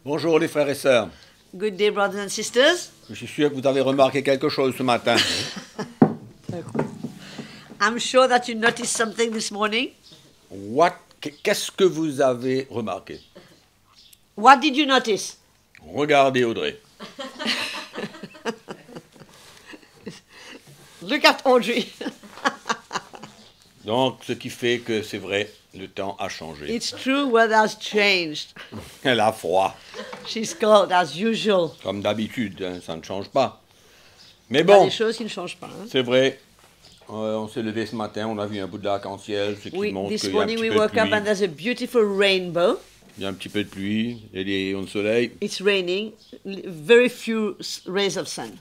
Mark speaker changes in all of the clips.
Speaker 1: Bonjour les frères et sœurs.
Speaker 2: Good day, brothers and sisters.
Speaker 1: Je suis sûr que vous avez remarqué quelque chose ce matin.
Speaker 2: I'm sure that you noticed something this morning.
Speaker 1: Qu'est-ce que vous avez remarqué?
Speaker 2: What did you notice?
Speaker 1: Regardez Audrey.
Speaker 2: Look at Audrey.
Speaker 1: Donc, ce qui fait que c'est vrai, le temps a changé.
Speaker 2: It's true, weather has changed.
Speaker 1: Elle a froid,
Speaker 2: She's cold as usual.
Speaker 1: comme d'habitude, hein, ça ne change pas. Mais
Speaker 2: Il y a
Speaker 1: bon,
Speaker 2: des choses qui ne changent pas. Hein?
Speaker 1: c'est vrai, on s'est levé ce matin, on a vu un bout d'arc-en-ciel, ce qui montre
Speaker 2: This
Speaker 1: qu'il y a un
Speaker 2: morning
Speaker 1: petit
Speaker 2: we
Speaker 1: peu de
Speaker 2: woke up and
Speaker 1: pluie.
Speaker 2: there's a beautiful rainbow.
Speaker 1: Il y a un petit peu de pluie et des rayons de soleil.
Speaker 2: It's raining, very few rays of sun.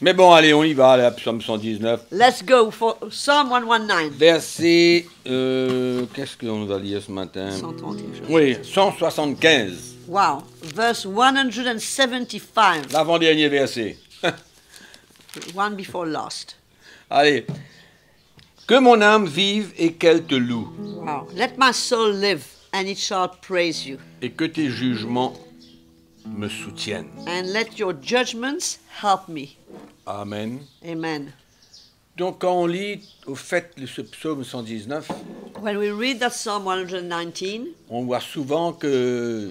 Speaker 1: Mais bon, allez, on y va, là, psaume 119.
Speaker 2: Let's go for Psalm 119.
Speaker 1: Verset, qu'est-ce qu'on va lire ce matin?
Speaker 2: 130 quelque chose.
Speaker 1: Oui, 175.
Speaker 2: Wow. Verse 175.
Speaker 1: L'avant-dernier verset.
Speaker 2: One before last.
Speaker 1: Allez. Que mon âme vive et qu'elle te loue,
Speaker 2: Wow. Let my soul live and it shall praise you.
Speaker 1: et que tes jugements me soutiennent.
Speaker 2: And let your judgments help me.
Speaker 1: Amen.
Speaker 2: Amen.
Speaker 1: Donc quand on lit au fait ce psaume 119,
Speaker 2: When we read that Psalm 119,
Speaker 1: on voit souvent que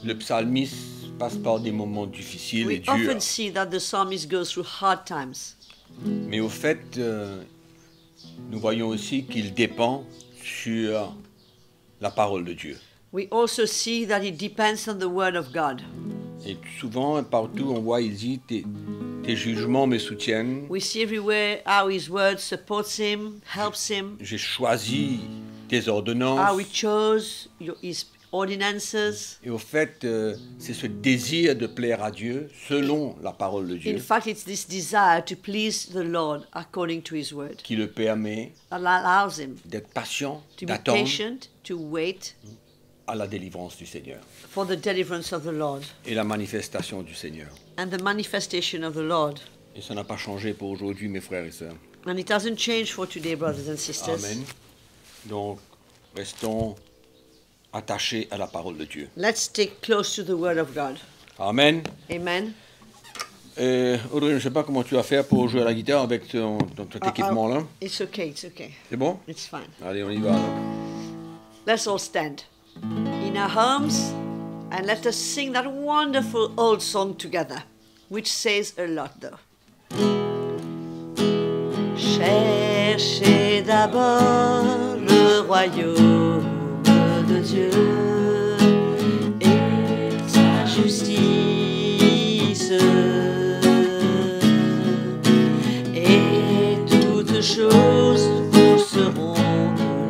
Speaker 1: le psalmiste passe par des moments difficiles et
Speaker 2: we often
Speaker 1: durs.
Speaker 2: see that the psalmist goes through hard times.
Speaker 1: Mais au fait, nous voyons aussi qu'il dépend sur la parole de Dieu.
Speaker 2: We also see that it depends on the word of God.
Speaker 1: Et souvent, partout, on voit, il dit, tes jugements me soutiennent.
Speaker 2: We see everywhere how his word supports him, helps him,
Speaker 1: J'ai choisi tes
Speaker 2: how he
Speaker 1: ordonnances.
Speaker 2: chose his ordinances.
Speaker 1: Et au fait, c'est ce désir de plaire à Dieu selon la parole de
Speaker 2: In
Speaker 1: Dieu
Speaker 2: fact, it's this desire to please the Lord according to his word
Speaker 1: qui le permet
Speaker 2: that allows him
Speaker 1: d'être patient,
Speaker 2: to be
Speaker 1: d'attendre
Speaker 2: patient, to wait
Speaker 1: à la délivrance du Seigneur
Speaker 2: for the deliverance of the Lord
Speaker 1: et la manifestation du Seigneur.
Speaker 2: and the manifestation of the Lord.
Speaker 1: Et ça n'a pas changé pour aujourd'hui, mes frères et sœurs.
Speaker 2: And it doesn't change for today, brothers and sisters.
Speaker 1: Amen. Donc, restons attachés à la parole de Dieu.
Speaker 2: Let's stick close to the word of God.
Speaker 1: Amen.
Speaker 2: Amen.
Speaker 1: Audrey, je ne sais pas comment tu vas faire pour jouer à la guitare avec ton équipement-là.
Speaker 2: It's okay, it's okay.
Speaker 1: C'est bon?
Speaker 2: It's fine.
Speaker 1: Allez, on y va alors.
Speaker 2: Let's all stand in our homes and let us sing that wonderful old song together, which says a lot though. Cherchez d'abord le royaume de Dieu et sa justice, et toutes choses vous seront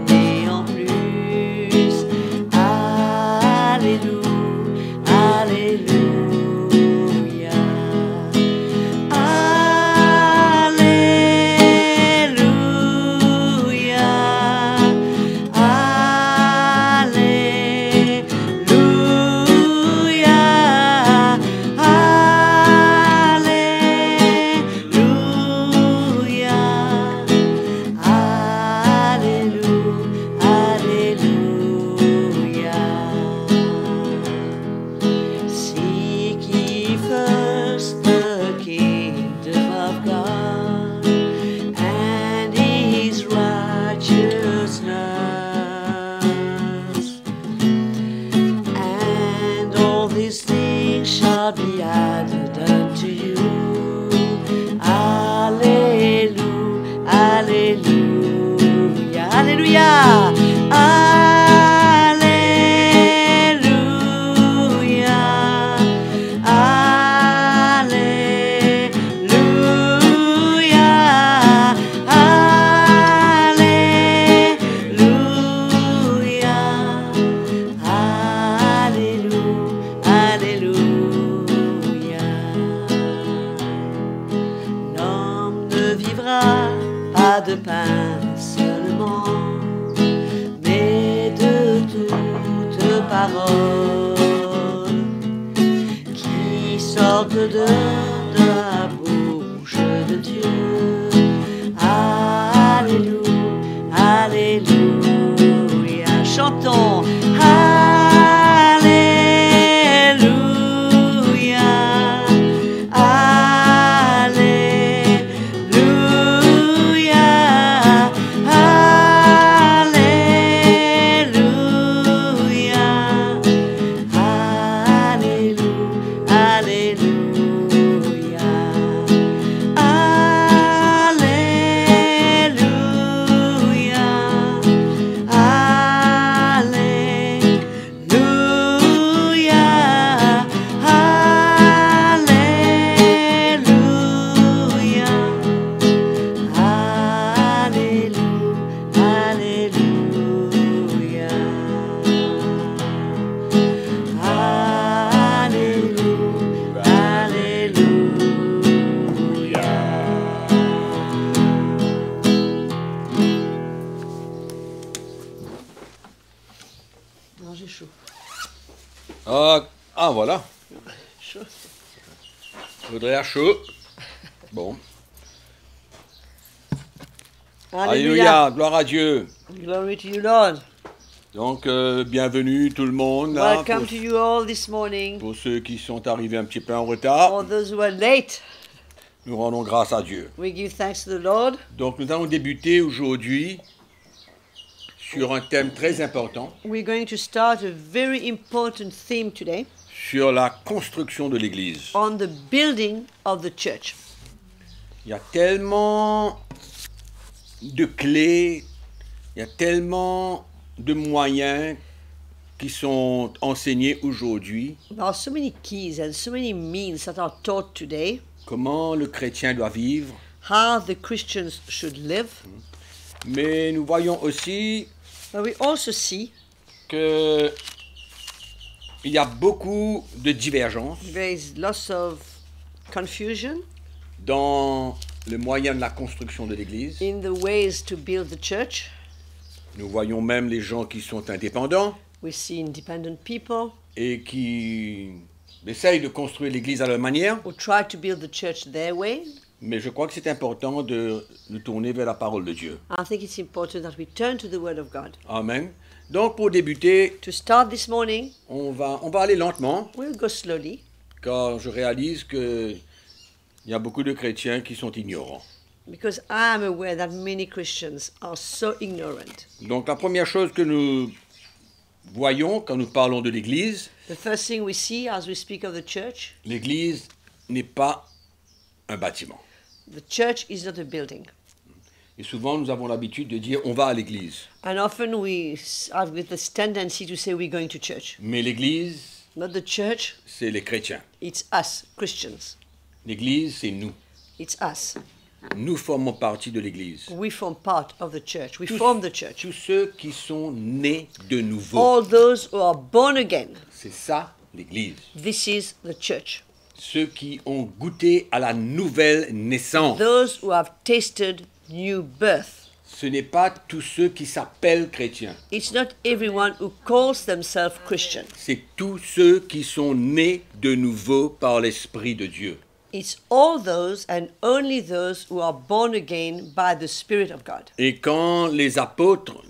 Speaker 2: données en plus. Alléluia, Alléluia, Seek ye first the kingdom of God and his righteousness, and all these things shall be added unto you. Alleluia, Alleluia, Alleluia. L'homme ne vivra pas de pain seulement, mais de toute parole qui sortent de la bouche de Dieu. Alléluia, Alléluia. Chantons. Alléluia. Non, j'ai chaud.
Speaker 1: Ah, voilà.
Speaker 2: Chaud.
Speaker 1: Audrey à chaud. Bon. Alléluia, gloire à Dieu.
Speaker 2: Glory to you, Lord.
Speaker 1: Donc, bienvenue tout le monde. Là,
Speaker 2: Welcome to you all this morning.
Speaker 1: pour ceux qui sont arrivés un petit peu en retard,
Speaker 2: For those who are late,
Speaker 1: nous rendons grâce à Dieu.
Speaker 2: we give thanks to the Lord.
Speaker 1: Donc, nous allons débuter aujourd'hui sur un thème très important,
Speaker 2: We're going to start a very important theme today
Speaker 1: sur la construction de l'Église.
Speaker 2: on the building of the church.
Speaker 1: Il y a tellement de clés, il y a tellement de moyens qui sont enseignés aujourd'hui.
Speaker 2: There are so many keys and so many means that are taught today,
Speaker 1: Comment le chrétien doit vivre.
Speaker 2: how the Christians should live.
Speaker 1: Mais nous voyons aussi
Speaker 2: But we also see
Speaker 1: que il y a beaucoup de divergences
Speaker 2: there is lots of confusion
Speaker 1: dans le moyen de la construction de l'Église.
Speaker 2: in the ways to build the church.
Speaker 1: Nous voyons même les gens qui sont indépendants
Speaker 2: We see independent people
Speaker 1: et qui essayent de construire l'Église à leur manière.
Speaker 2: who try to build the church their way.
Speaker 1: Mais je crois que c'est important de nous tourner vers la parole de Dieu.
Speaker 2: I think it's important that we turn to the Word of God.
Speaker 1: Amen. Donc pour débuter,
Speaker 2: To start this morning,
Speaker 1: on va aller lentement,
Speaker 2: we'll go slowly
Speaker 1: car je réalise qu'il y a beaucoup de chrétiens qui sont ignorants.
Speaker 2: because I am aware that many Christians are so ignorant.
Speaker 1: Donc la première chose que nous voyons quand nous parlons de l'Église,
Speaker 2: The first thing we see as we speak of the church,
Speaker 1: l'Église n'est pas un bâtiment.
Speaker 2: the church is not a building.
Speaker 1: Et souvent nous avons l'habitude de dire on va à l'Église.
Speaker 2: And often we have this tendency to say we're going to church.
Speaker 1: Mais l'Église,
Speaker 2: Not the church,
Speaker 1: c'est les chrétiens.
Speaker 2: it's us, Christians.
Speaker 1: L'Église, c'est nous.
Speaker 2: It's us.
Speaker 1: Nous formons partie de l'Église.
Speaker 2: We form part of the church. We
Speaker 1: Tous-
Speaker 2: form the church.
Speaker 1: Tous ceux qui sont nés de nouveau.
Speaker 2: All those who are born again,
Speaker 1: C'est ça l'Église.
Speaker 2: this is the church.
Speaker 1: Ceux qui ont goûté à la nouvelle naissance.
Speaker 2: Those who have tasted new birth.
Speaker 1: Ce n'est pas tous ceux qui s'appellent chrétiens.
Speaker 2: It's not everyone who calls themselves Christian.
Speaker 1: C'est tous ceux qui sont nés de nouveau par l'Esprit de Dieu.
Speaker 2: It's all those and only those who are born again by the Spirit of God.
Speaker 1: Et quand les apôtres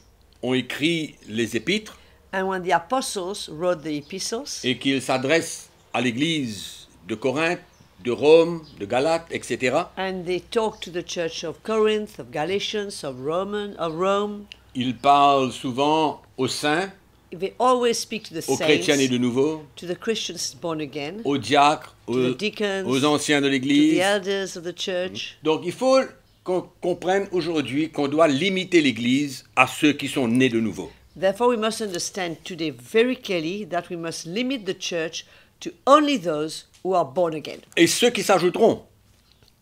Speaker 1: ont écrit les épîtres
Speaker 2: And when the apostles wrote the epistles
Speaker 1: et qu'ils s'adressent à l'Église de Corinthe, de Rome, de Galate, etc.,
Speaker 2: and they talked to the church of Corinth, of Galatians, of Rome,
Speaker 1: ils parlent souvent aux saints,
Speaker 2: they always speak to the
Speaker 1: aux chrétiens nés
Speaker 2: saints,
Speaker 1: de nouveau,
Speaker 2: to the Christians born again,
Speaker 1: aux diacres,
Speaker 2: to the deacons,
Speaker 1: aux anciens de
Speaker 2: to the
Speaker 1: l'Église.
Speaker 2: elders of the church.
Speaker 1: Donc il faut qu'on comprenne aujourd'hui qu'on doit limiter l'Église à ceux qui sont nés de nouveau.
Speaker 2: Therefore, we must understand today very clearly that we must limit the church to only those who are born again.
Speaker 1: Et ceux qui s'ajouteront,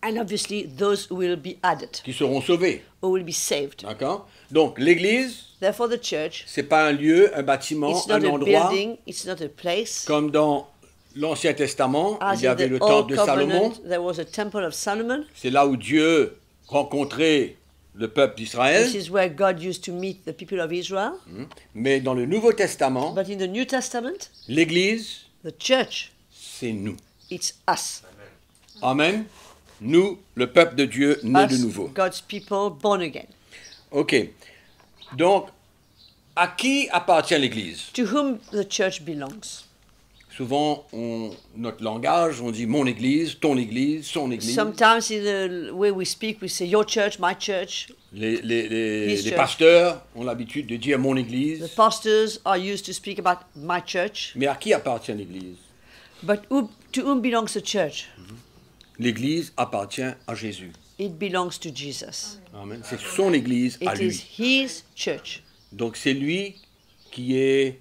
Speaker 2: And obviously, those who will be added,
Speaker 1: qui seront sauvés.
Speaker 2: who will be saved.
Speaker 1: D'accord? Donc l'Église,
Speaker 2: Therefore, the church,
Speaker 1: c'est pas un lieu, un bâtiment,
Speaker 2: it's not
Speaker 1: un
Speaker 2: a
Speaker 1: endroit,
Speaker 2: building, it's not a place.
Speaker 1: comme dans l'Ancien Testament,
Speaker 2: As
Speaker 1: il y
Speaker 2: in
Speaker 1: avait
Speaker 2: the
Speaker 1: le temple
Speaker 2: Old
Speaker 1: de Salomon.
Speaker 2: Covenant, there was a temple of Solomon.
Speaker 1: C'est là où Dieu rencontrait le peuple d'Israël.
Speaker 2: This is where God used to meet the people of Israel.
Speaker 1: Mais dans le Nouveau Testament,
Speaker 2: But in the New Testament,
Speaker 1: l'Église,
Speaker 2: the church,
Speaker 1: c'est nous.
Speaker 2: it's us.
Speaker 1: Amen. Nous, le peuple de Dieu, né de
Speaker 2: Us,
Speaker 1: nouveau.
Speaker 2: God's people, born again.
Speaker 1: Ok. Donc, à qui appartient l'Église?
Speaker 2: To whom the church belongs.
Speaker 1: Souvent, notre langage, on dit mon Église, ton Église, son Église.
Speaker 2: Sometimes in the way we speak, we say your church, my church.
Speaker 1: Les
Speaker 2: His church.
Speaker 1: pasteurs ont l'habitude de dire mon
Speaker 2: The
Speaker 1: Église.
Speaker 2: pastors are used to speak about my church.
Speaker 1: Mais à qui appartient l'Église?
Speaker 2: But to whom belongs the church?
Speaker 1: L'Église appartient à Jésus.
Speaker 2: It belongs to Jesus.
Speaker 1: Amen. C'est son Église à
Speaker 2: It
Speaker 1: lui.
Speaker 2: is his church.
Speaker 1: Donc c'est lui qui est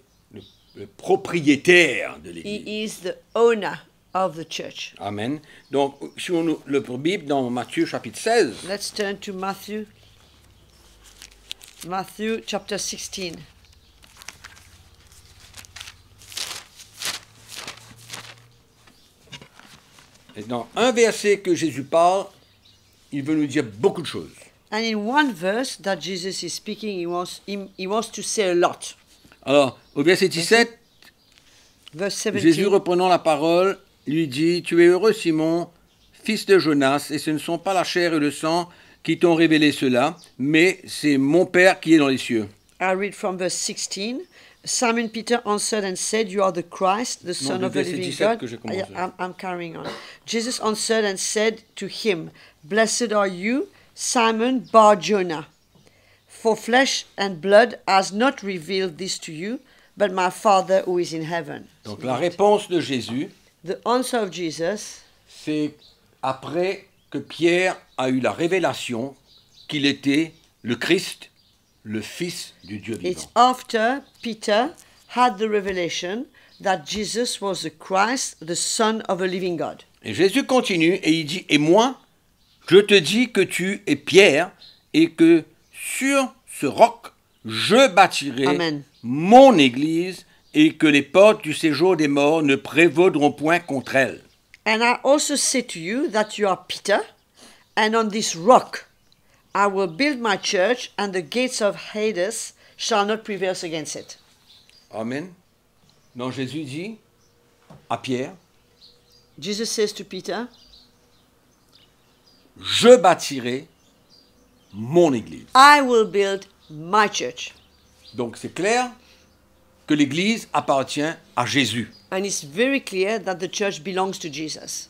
Speaker 1: le propriétaire de
Speaker 2: He
Speaker 1: l'Église.
Speaker 2: is the owner of the church.
Speaker 1: Amen. Donc si on ouvre le Bible dans Matthieu chapitre 16,
Speaker 2: Let's turn to Matthew. Matthew chapter 16.
Speaker 1: et dans un verset que Jésus parle, il veut nous dire beaucoup de choses.
Speaker 2: And in one verse that Jesus is speaking, he wants to say a lot.
Speaker 1: Alors, au verset 17,
Speaker 2: Verse
Speaker 1: Jésus
Speaker 2: 17.
Speaker 1: reprenant la parole, lui dit, « Tu es heureux, Simon, fils de Jonas, et ce ne sont pas la chair et le sang qui t'ont révélé cela, mais c'est mon Père qui est dans les cieux. »
Speaker 2: I read from verse 16. Simon Peter answered and said, You are the Christ, the Son
Speaker 1: le
Speaker 2: of the
Speaker 1: verset
Speaker 2: living
Speaker 1: 17
Speaker 2: God.
Speaker 1: que j'ai commencé.
Speaker 2: I'm carrying on. Jesus answered and said to him, Blessed are you, Simon Bar-Jonah, for flesh and blood has not revealed this to you, but my Father who is in heaven.
Speaker 1: Donc la réponse de Jésus,
Speaker 2: The answer of Jesus,
Speaker 1: c'est après que Pierre a eu la révélation qu'il était le Christ, le Fils du Dieu
Speaker 2: it's
Speaker 1: vivant.
Speaker 2: after Peter had the revelation that Jesus was the Christ, the Son of a living God.
Speaker 1: Et Jésus continue et il dit, « Et moi, je te dis que tu es Pierre et que sur ce roc, je bâtirai
Speaker 2: Amen.
Speaker 1: mon Église et que les portes du séjour des morts ne prévaudront point contre elle.
Speaker 2: And I also say to you that you are Peter, and on this rock I will build my church, and the gates of Hades shall not prevail against it. »
Speaker 1: Amen. Donc Jésus dit à Pierre,
Speaker 2: Jesus says to Peter,
Speaker 1: « Je bâtirai mon Église. »
Speaker 2: I will build my church.
Speaker 1: Donc c'est clair que l'Église appartient à Jésus.
Speaker 2: And it's very clear that the church belongs to Jesus.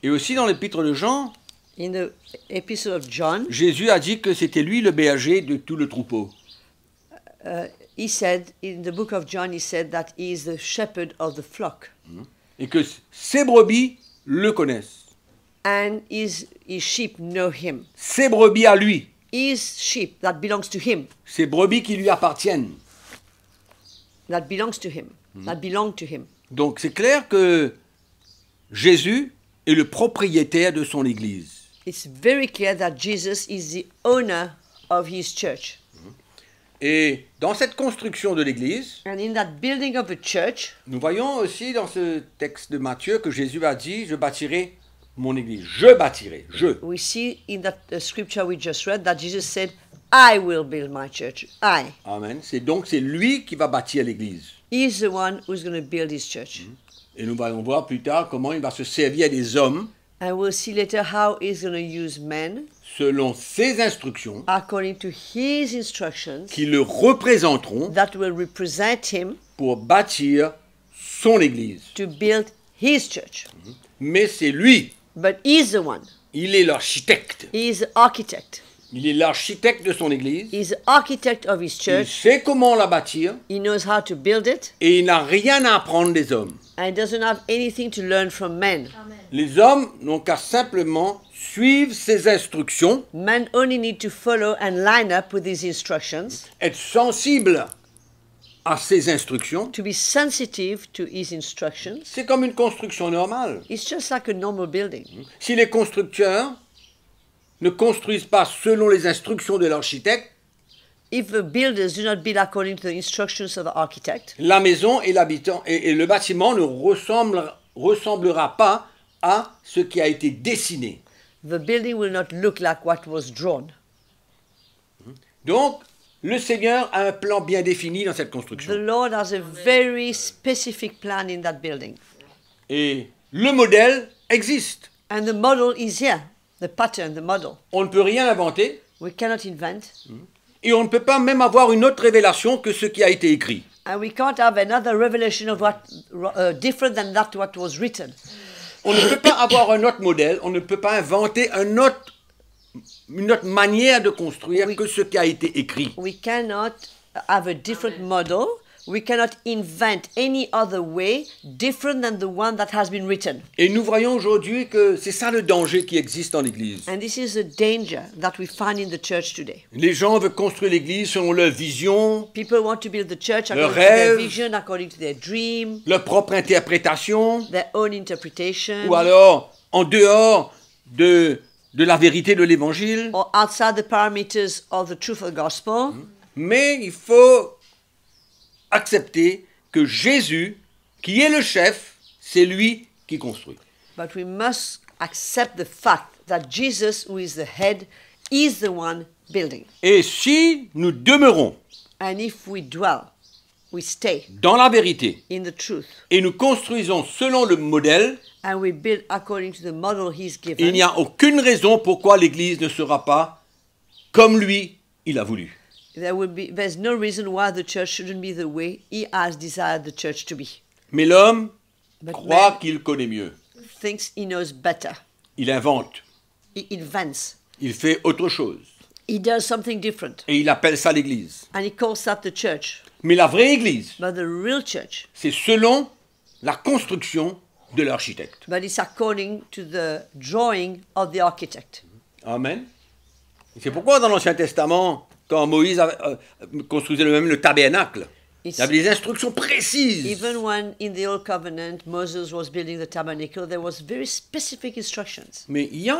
Speaker 1: Et aussi dans l'épître de Jean,
Speaker 2: In the epistle of John,
Speaker 1: Jésus a dit que c'était lui le berger de tout le troupeau.
Speaker 2: he said, in the book of John, he said that he is the shepherd of the flock.
Speaker 1: Et que ses brebis le connaissent.
Speaker 2: And his sheep know him.
Speaker 1: Ses brebis à lui.
Speaker 2: His sheep that belongs to him,
Speaker 1: Ses brebis qui lui appartiennent.
Speaker 2: that belongs to him, that belong to him.
Speaker 1: Donc c'est clair que Jésus est le propriétaire de son Église.
Speaker 2: It's very clear that Jesus is the owner of his church.
Speaker 1: Et dans cette construction de l'Église,
Speaker 2: And in that building of a church,
Speaker 1: nous voyons aussi dans ce texte de Matthieu que Jésus a dit, je bâtirai mon Église. Je bâtirai, je.
Speaker 2: we see in that scripture we just read that Jesus said, I will build my church. I.
Speaker 1: Amen. C'est lui qui va bâtir l'Église.
Speaker 2: He's the one who's going to build his church.
Speaker 1: Et nous allons voir plus tard comment il va se servir des hommes
Speaker 2: And we'll see later how he's going to use men
Speaker 1: selon ses instructions
Speaker 2: according to his instructions
Speaker 1: qui le représenteront
Speaker 2: that will represent him
Speaker 1: pour bâtir son Église.
Speaker 2: to build his church.
Speaker 1: Mais c'est lui,
Speaker 2: But he's the one.
Speaker 1: il est l'architecte.
Speaker 2: He's the architect.
Speaker 1: Il est l'architecte de son Église.
Speaker 2: He's the architect of his
Speaker 1: Il
Speaker 2: church.
Speaker 1: sait comment la bâtir
Speaker 2: He knows how to build it.
Speaker 1: et il n'a rien à apprendre des hommes.
Speaker 2: And he doesn't have anything to learn from men.
Speaker 1: Les hommes n'ont qu'à simplement suivre ses instructions,
Speaker 2: Men only need to follow and line up with his instructions,
Speaker 1: être sensibles à ses instructions.
Speaker 2: to be sensitive to his instructions.
Speaker 1: C'est comme une construction normale.
Speaker 2: It's just like a normal building.
Speaker 1: Si les constructeurs ne construisent pas selon les instructions de l'architecte,
Speaker 2: If the builders do not build according to the instructions of the architect,
Speaker 1: la maison et l'habitant et le bâtiment ne ressemblera pas à ce qui a été dessiné.
Speaker 2: the building will not look like what was drawn.
Speaker 1: Donc, le Seigneur a un plan bien défini dans cette
Speaker 2: The
Speaker 1: construction.
Speaker 2: Lord has a very specific plan in that building.
Speaker 1: Et le modèle existe.
Speaker 2: And the model is here. The pattern, the model.
Speaker 1: On ne peut rien inventer
Speaker 2: We cannot invent.
Speaker 1: et on ne peut pas même avoir une autre révélation que ce qui a été écrit.
Speaker 2: And we can't have another revelation of what different than that what was written.
Speaker 1: On ne peut pas avoir un autre modèle, on ne peut pas inventer une autre manière de construire
Speaker 2: Oui.
Speaker 1: que ce qui a été écrit.
Speaker 2: We cannot have a different model. We cannot invent any other way different than the one that has been written.
Speaker 1: Et nous voyons aujourd'hui que c'est ça le danger qui existe dans l'Église.
Speaker 2: And this is the danger that we find in the church today.
Speaker 1: Les gens veulent construire l'Église selon leur vision,
Speaker 2: People want to build the church
Speaker 1: Leur
Speaker 2: according to their
Speaker 1: rêve.
Speaker 2: vision, according to their dream,
Speaker 1: leur propre interprétation,
Speaker 2: their own interpretation,
Speaker 1: ou alors en dehors de la vérité de l'Évangile.
Speaker 2: or outside the parameters of the truth of the gospel.
Speaker 1: Mais il faut accepter que Jésus, qui est le chef, c'est lui qui construit.
Speaker 2: But we must accept the fact that Jesus, who is the head, is the one building.
Speaker 1: Et si nous demeurons
Speaker 2: And if we dwell, we stay
Speaker 1: dans la vérité,
Speaker 2: in the truth,
Speaker 1: et nous construisons selon le modèle,
Speaker 2: and we build according to the model He's
Speaker 1: il
Speaker 2: given,
Speaker 1: n'y a aucune raison pourquoi l'Église ne sera pas comme lui, il a voulu.
Speaker 2: there's no reason why the church shouldn't be the way He has desired the church to be.
Speaker 1: Mais l'homme
Speaker 2: But
Speaker 1: croit
Speaker 2: man
Speaker 1: qu'il connaît mieux.
Speaker 2: thinks he knows better.
Speaker 1: Il invente,
Speaker 2: He invents.
Speaker 1: il fait autre chose.
Speaker 2: He does something different,
Speaker 1: Et il appelle ça l'Église.
Speaker 2: and he calls that the church.
Speaker 1: Mais la vraie Église,
Speaker 2: But the real church,
Speaker 1: c'est selon la construction de l'architecte.
Speaker 2: but it's according to the drawing of the architect.
Speaker 1: Amen. Et c'est pourquoi dans l'Ancien Testament, quand Moïse construisait le tabernacle, il y avait des instructions précises.
Speaker 2: Even when in the Old Covenant Moses was building the tabernacle, there was very specific instructions.
Speaker 1: Mais il y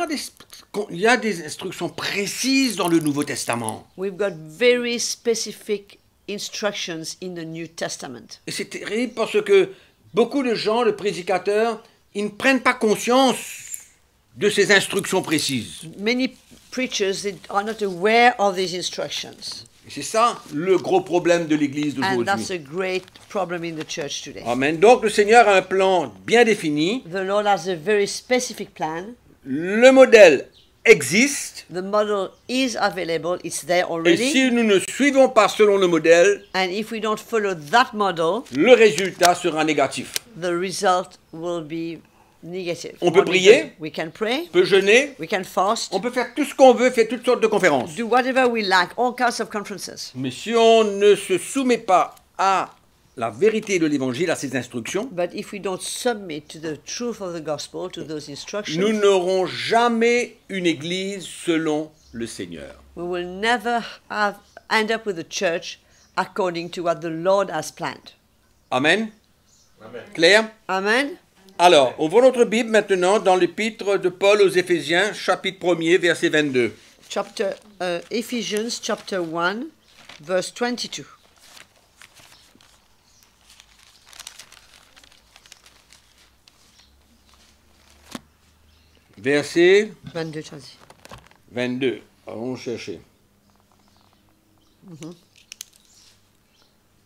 Speaker 1: a des instructions précises dans le Nouveau Testament.
Speaker 2: We've got very specific instructions in the New Testament.
Speaker 1: Et c'est terrible parce que beaucoup de gens, le prédicateur, ils ne prennent pas conscience de ces instructions précises.
Speaker 2: Many preachers they are not aware of these instructions.
Speaker 1: Et c'est ça le gros problème de l'Église
Speaker 2: And that's
Speaker 1: d'aujourd'hui.
Speaker 2: a great problem in the church today.
Speaker 1: Amen. Donc le Seigneur a un plan bien défini.
Speaker 2: The Lord has a very specific plan.
Speaker 1: Le modèle existe.
Speaker 2: The model is available, it's there
Speaker 1: Et
Speaker 2: already.
Speaker 1: si nous ne suivons pas selon le modèle,
Speaker 2: And if we don't follow that model,
Speaker 1: le résultat sera négatif.
Speaker 2: the result will be negative.
Speaker 1: On peut
Speaker 2: Only
Speaker 1: prier.
Speaker 2: good. We can pray,
Speaker 1: On peut jeûner,
Speaker 2: we can fast,
Speaker 1: on peut faire tout ce qu'on veut, faire toutes sortes de conférences.
Speaker 2: do whatever we like, all kinds of conferences.
Speaker 1: Mais si on ne se soumet pas à la vérité de l'Évangile, à ses instructions,
Speaker 2: But if we don't submit to the truth of the gospel, to those instructions,
Speaker 1: nous n'aurons jamais une Église selon le Seigneur.
Speaker 2: we will never end up with a church according to what the Lord has planned.
Speaker 1: Amen. Claire?
Speaker 2: Amen.
Speaker 1: Alors, on voit notre Bible maintenant dans l'épître de Paul aux Éphésiens, chapitre 1er, verset 22.
Speaker 2: Ephesians chapter 1, verse 22.
Speaker 1: Verset
Speaker 2: 22, tu as dit.
Speaker 1: 22. Allons chercher.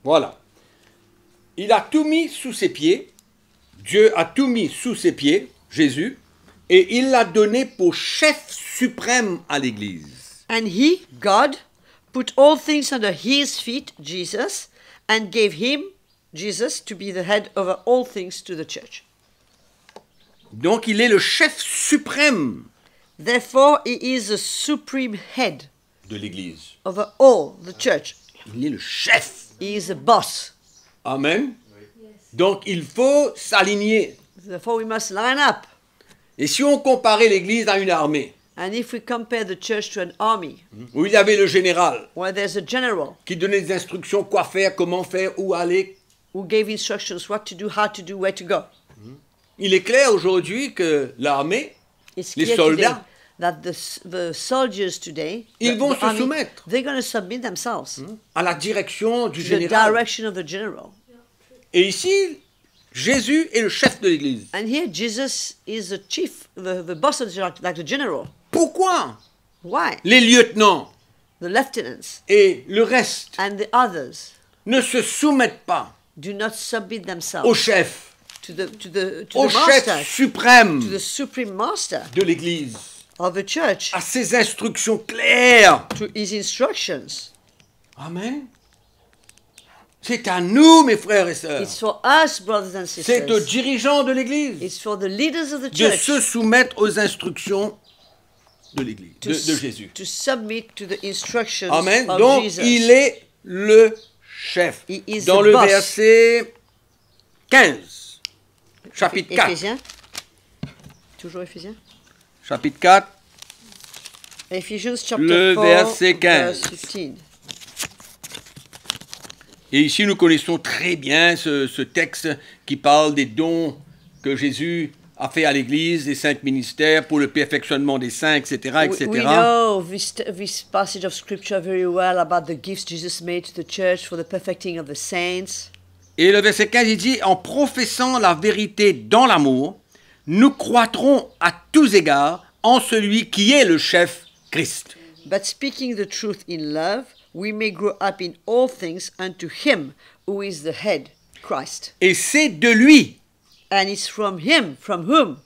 Speaker 1: Voilà. Il a tout mis sous ses pieds. Dieu a tout mis sous ses pieds, Jésus, et il l'a donné pour chef suprême à l'Église.
Speaker 2: And he, God, put all things under his feet, Jesus, and gave him, Jesus, to be the head over all things to the church.
Speaker 1: Donc il est le chef suprême
Speaker 2: Therefore, he is the supreme head
Speaker 1: de l'Église.
Speaker 2: over all the church.
Speaker 1: Il est le chef.
Speaker 2: He is the boss.
Speaker 1: Amen. Donc il faut s'aligner.
Speaker 2: Therefore, we must line up.
Speaker 1: Et si on comparait l'Église à une armée,
Speaker 2: And if we compare the church to an army,
Speaker 1: où il y avait le général
Speaker 2: where there's a general
Speaker 1: qui donnait des instructions, quoi faire, comment faire, où aller,
Speaker 2: who gave instructions what to do, how to do, where to go,
Speaker 1: il est clair aujourd'hui que l'armée,
Speaker 2: it's
Speaker 1: les
Speaker 2: clear
Speaker 1: soldats,
Speaker 2: today that the soldiers today,
Speaker 1: ils vont
Speaker 2: the
Speaker 1: se
Speaker 2: army,
Speaker 1: soumettre
Speaker 2: they're going to submit themselves
Speaker 1: à la direction du
Speaker 2: to the
Speaker 1: général.
Speaker 2: direction of the general.
Speaker 1: Et ici, Jésus est le chef de l'Église.
Speaker 2: And here Jesus is the chief, the boss of the church, like the general.
Speaker 1: Pourquoi
Speaker 2: Why?
Speaker 1: les lieutenants
Speaker 2: The lieutenants
Speaker 1: et le reste
Speaker 2: and the others
Speaker 1: ne se soumettent pas
Speaker 2: do not submit
Speaker 1: au
Speaker 2: themselves
Speaker 1: chef,
Speaker 2: to the
Speaker 1: au chef
Speaker 2: master,
Speaker 1: suprême
Speaker 2: to the supreme master
Speaker 1: de l'Église,
Speaker 2: of the church,
Speaker 1: à ses instructions claires.
Speaker 2: to his instructions.
Speaker 1: Amen. C'est à nous, mes frères et sœurs.
Speaker 2: It's for us, brothers and
Speaker 1: C'est aux
Speaker 2: sisters.
Speaker 1: dirigeants de l'Église
Speaker 2: It's for the leaders of the
Speaker 1: de
Speaker 2: church
Speaker 1: se soumettre aux instructions de l'Église, de Jésus.
Speaker 2: to submit to the instructions
Speaker 1: Amen.
Speaker 2: of
Speaker 1: Donc,
Speaker 2: Jesus.
Speaker 1: il est le chef.
Speaker 2: He is
Speaker 1: Dans
Speaker 2: the
Speaker 1: le
Speaker 2: boss.
Speaker 1: verset 15, chapitre 4.
Speaker 2: Éphésiens. Toujours Éphésiens.
Speaker 1: Chapitre 4,
Speaker 2: Ephesians chapter
Speaker 1: Le
Speaker 2: 4,
Speaker 1: verset 15.
Speaker 2: verse 15.
Speaker 1: et ici nous connaissons très bien ce texte qui parle des dons que Jésus a fait à l'Église, des 5 ministères pour le perfectionnement des saints, etc., etc.
Speaker 2: We know this passage of scripture very well about the gifts Jesus made to the church for the perfecting of the saints.
Speaker 1: Et le verset 15, il dit, en professant la vérité dans l'amour, nous croîtrons à tous égards en celui qui est le chef, Christ.
Speaker 2: But speaking the truth in love, we may grow up in all things unto him who is the head, Christ.
Speaker 1: Et c'est de lui,
Speaker 2: And it's from him, from whom,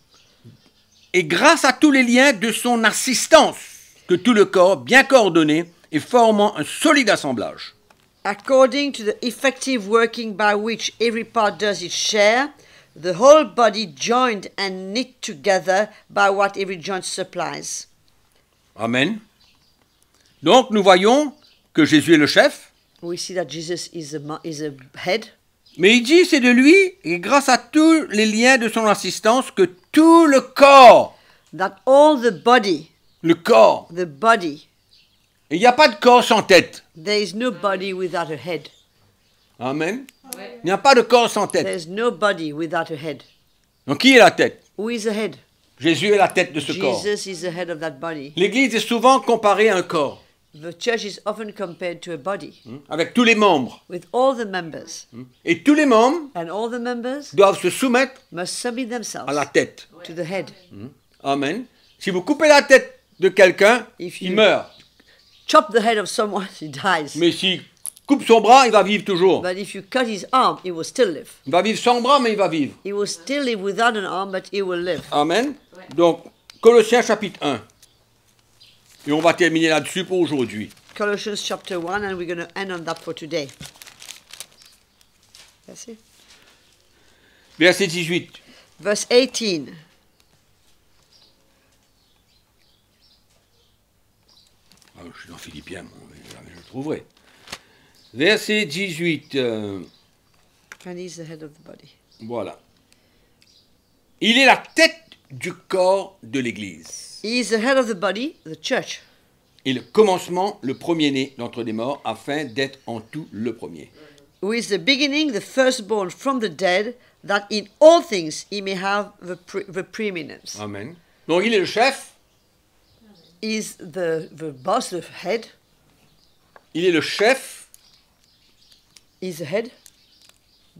Speaker 1: et grâce à tous les liens de son assistance, que tout le corps, bien coordonné et formant un solide assemblage,
Speaker 2: according to the effective working by which every part does its share, the whole body joined and knit together by what every joint supplies.
Speaker 1: Amen. Donc nous voyons que Jésus est le chef,
Speaker 2: We see that Jesus is a head,
Speaker 1: mais il dit c'est de lui et grâce à tous les liens de son assistance que tout le corps,
Speaker 2: that all the body,
Speaker 1: le corps, il n'y a pas de corps sans tête.
Speaker 2: there is no body without a head.
Speaker 1: Amen. Il n'y a pas de corps sans tête.
Speaker 2: There's no body without a head.
Speaker 1: Donc qui est la tête?
Speaker 2: Who is the head?
Speaker 1: Jésus est la tête de ce corps.
Speaker 2: Jesus is the head of that body.
Speaker 1: L'Église est souvent comparée à un corps,
Speaker 2: The church is often compared to a body
Speaker 1: avec tous les membres.
Speaker 2: with all the members.
Speaker 1: Et tous les membres
Speaker 2: And all the members
Speaker 1: doivent se soumettre
Speaker 2: must submit
Speaker 1: à
Speaker 2: themselves
Speaker 1: la tête.
Speaker 2: to the head.
Speaker 1: Amen. Si vous coupez la tête de quelqu'un,
Speaker 2: If
Speaker 1: il
Speaker 2: you-
Speaker 1: meurt.
Speaker 2: Chop the head of someone, he dies.
Speaker 1: Mais s'il coupe son bras, il va vivre toujours.
Speaker 2: But if you cut his arm, he will still live.
Speaker 1: Il va vivre sans bras, mais il va vivre.
Speaker 2: He will still live without an arm, but he will live.
Speaker 1: Amen. Donc, Colossiens chapitre 1. Et on va terminer là-dessus pour aujourd'hui.
Speaker 2: Colossians chapter 1, and we're going to end on that for today. That's it.
Speaker 1: Verset 18.
Speaker 2: Verse 18.
Speaker 1: Ah, je suis dans Philippiens, je le trouverai. Verset 18.
Speaker 2: And he's the head of the body.
Speaker 1: Voilà. Il est la tête du corps de l'Église.
Speaker 2: He is the head of the body, the church.
Speaker 1: Et le commencement, le premier-né d'entre les morts, afin d'être en tout le premier.
Speaker 2: Who is the beginning, the firstborn from the dead, that in all things he may have the preeminence.
Speaker 1: Amen. Donc il est le chef,
Speaker 2: He is the boss, the head.
Speaker 1: il est le chef,
Speaker 2: He's the head,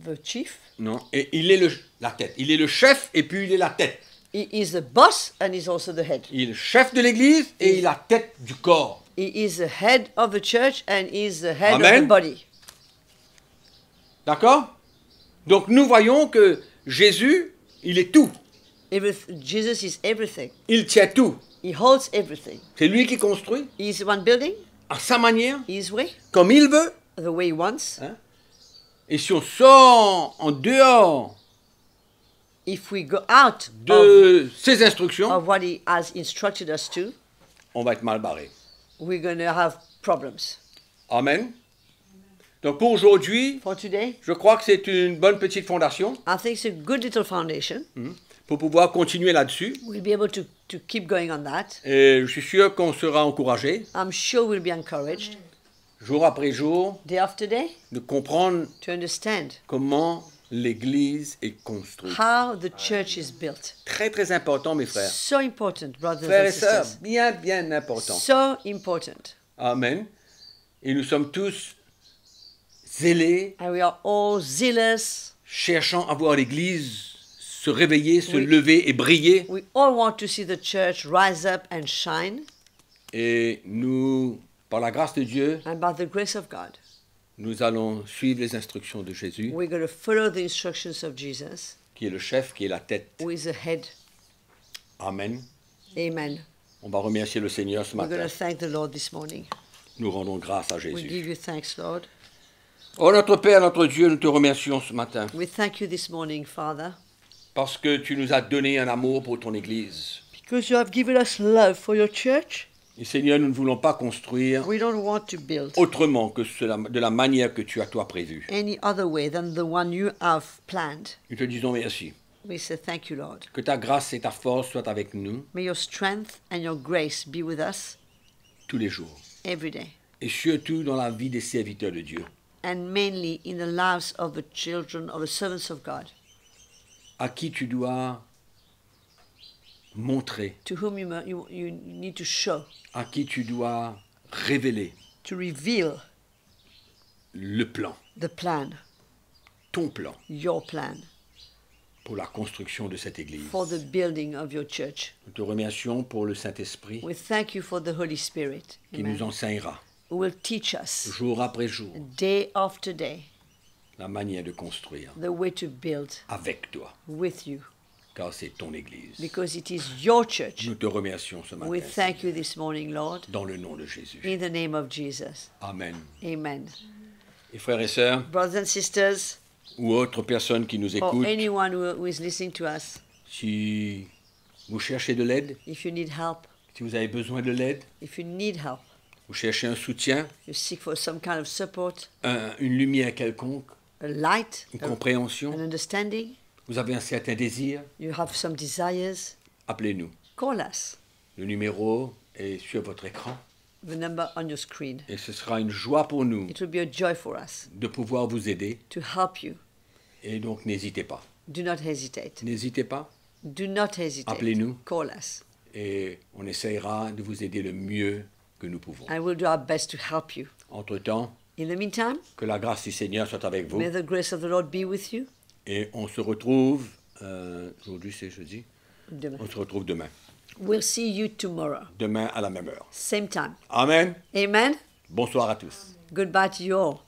Speaker 2: the chief.
Speaker 1: non, et il est la tête. Il est le chef et puis il est la tête.
Speaker 2: He is the boss and he's also the head.
Speaker 1: Il est le chef de l'Église et il est la tête du corps.
Speaker 2: He is the head of the church and he is the head of
Speaker 1: Amen.
Speaker 2: the body.
Speaker 1: D'accord? Donc nous voyons que Jésus, il est tout.
Speaker 2: Jesus is everything.
Speaker 1: Il tient tout.
Speaker 2: He holds everything.
Speaker 1: C'est lui qui construit,
Speaker 2: He is the one building
Speaker 1: à sa manière,
Speaker 2: his way,
Speaker 1: comme il veut.
Speaker 2: the way he wants.
Speaker 1: Hein? Et si on sort en dehors
Speaker 2: If we go out
Speaker 1: de ses instructions,
Speaker 2: of what he has instructed us to,
Speaker 1: on va être mal barré.
Speaker 2: we're going to have problems.
Speaker 1: Amen. Donc pour aujourd'hui,
Speaker 2: For today,
Speaker 1: je crois que c'est une bonne petite fondation
Speaker 2: I think it's a good little foundation.
Speaker 1: pour pouvoir continuer là-dessus.
Speaker 2: We'll be able to keep going on that.
Speaker 1: Et je suis sûr qu'on sera encouragé,
Speaker 2: I'm sure we'll be encouraged
Speaker 1: jour après jour,
Speaker 2: day after day
Speaker 1: de comprendre
Speaker 2: to understand
Speaker 1: comment l'Église est construite.
Speaker 2: how the church is built.
Speaker 1: Très très important, mes frères.
Speaker 2: So important, brothers
Speaker 1: Frères
Speaker 2: and
Speaker 1: et sœurs,
Speaker 2: sisters.
Speaker 1: bien bien important.
Speaker 2: So important.
Speaker 1: Amen. Et nous sommes tous zélés,
Speaker 2: And we are all zealous.
Speaker 1: cherchant à voir l'Église se réveiller, se
Speaker 2: Oui.
Speaker 1: lever et briller.
Speaker 2: We all want to see the church rise up and shine.
Speaker 1: Et nous, par la grâce de Dieu,
Speaker 2: And by the grace of God,
Speaker 1: nous allons suivre les instructions de Jésus,
Speaker 2: we're going to follow the instructions of Jesus,
Speaker 1: qui est le chef, qui est la tête.
Speaker 2: who is the head.
Speaker 1: Amen.
Speaker 2: Amen.
Speaker 1: On va remercier le Seigneur ce
Speaker 2: We're going
Speaker 1: matin.
Speaker 2: to thank the Lord this morning.
Speaker 1: Nous rendons grâce à
Speaker 2: We
Speaker 1: Jésus.
Speaker 2: give you thanks, Lord.
Speaker 1: Oh notre Père, notre Dieu, nous te remercions ce matin
Speaker 2: We thank you this morning, Father,
Speaker 1: parce que tu nous as donné un amour pour ton Église.
Speaker 2: because you have given us love for your church.
Speaker 1: Et Seigneur, nous ne voulons pas construire
Speaker 2: We don't want to build
Speaker 1: autrement que de la manière que tu as toi prévue.
Speaker 2: any other way than the one you have planned.
Speaker 1: Nous te disons merci.
Speaker 2: We say thank you, Lord.
Speaker 1: Que ta grâce et ta force soient avec nous
Speaker 2: May your strength and your grace be with us
Speaker 1: tous les jours.
Speaker 2: every day,
Speaker 1: Et surtout dans la vie des serviteurs de Dieu,
Speaker 2: and mainly in the lives of the children, of the servants of God,
Speaker 1: à qui tu dois montrer,
Speaker 2: to whom you need to show,
Speaker 1: à qui tu dois révéler
Speaker 2: to reveal
Speaker 1: le plan,
Speaker 2: the plan,
Speaker 1: ton plan
Speaker 2: your plan,
Speaker 1: pour la construction de cette Église.
Speaker 2: for the building of your church.
Speaker 1: Nous te remercions pour le Saint-Esprit
Speaker 2: We thank you for the Holy Spirit,
Speaker 1: qui nous
Speaker 2: amen,
Speaker 1: enseignera,
Speaker 2: who will teach us
Speaker 1: jour après jour,
Speaker 2: day after day
Speaker 1: la manière de construire
Speaker 2: the way to build
Speaker 1: avec toi,
Speaker 2: with you,
Speaker 1: car c'est ton Église.
Speaker 2: because it is your church.
Speaker 1: Nous te remercions ce
Speaker 2: We
Speaker 1: matin,
Speaker 2: thank you this morning, Lord,
Speaker 1: dans le nom de Jésus.
Speaker 2: in the name of Jesus.
Speaker 1: Amen.
Speaker 2: Amen.
Speaker 1: Et frères et sœurs,
Speaker 2: Brothers and sisters,
Speaker 1: ou autres personnes qui nous
Speaker 2: or
Speaker 1: écoutent,
Speaker 2: anyone who is listening to us,
Speaker 1: si vous cherchez de l'aide,
Speaker 2: if you need help,
Speaker 1: si vous avez besoin de l'aide,
Speaker 2: if you need help,
Speaker 1: vous cherchez un soutien,
Speaker 2: you seek for some kind of support,
Speaker 1: une lumière quelconque,
Speaker 2: a light,
Speaker 1: une
Speaker 2: an
Speaker 1: compréhension,
Speaker 2: understanding,
Speaker 1: vous avez un certain désir,
Speaker 2: you have some desires,
Speaker 1: appelez-nous.
Speaker 2: call us.
Speaker 1: Le numéro est sur votre écran
Speaker 2: The number on your screen.
Speaker 1: et ce sera une joie pour nous
Speaker 2: It will be a joy for us
Speaker 1: de pouvoir vous aider
Speaker 2: to help you.
Speaker 1: et donc n'hésitez pas.
Speaker 2: Do not hesitate.
Speaker 1: N'hésitez pas
Speaker 2: Do not hesitate.
Speaker 1: Appelez-nous.
Speaker 2: Call us.
Speaker 1: et on essayera de vous aider le mieux que nous pouvons.
Speaker 2: I will do our best to help you.
Speaker 1: Entre-temps,
Speaker 2: In the meantime,
Speaker 1: que la grâce du Seigneur soit avec vous
Speaker 2: may the grace of the Lord be with you.
Speaker 1: et on se retrouve, aujourd'hui c'est jeudi,
Speaker 2: Demain.
Speaker 1: on se retrouve demain.
Speaker 2: We'll see you tomorrow,
Speaker 1: Demain à la même heure.
Speaker 2: same time.
Speaker 1: Amen.
Speaker 2: Amen.
Speaker 1: Bonsoir à tous.
Speaker 2: Goodbye to you all.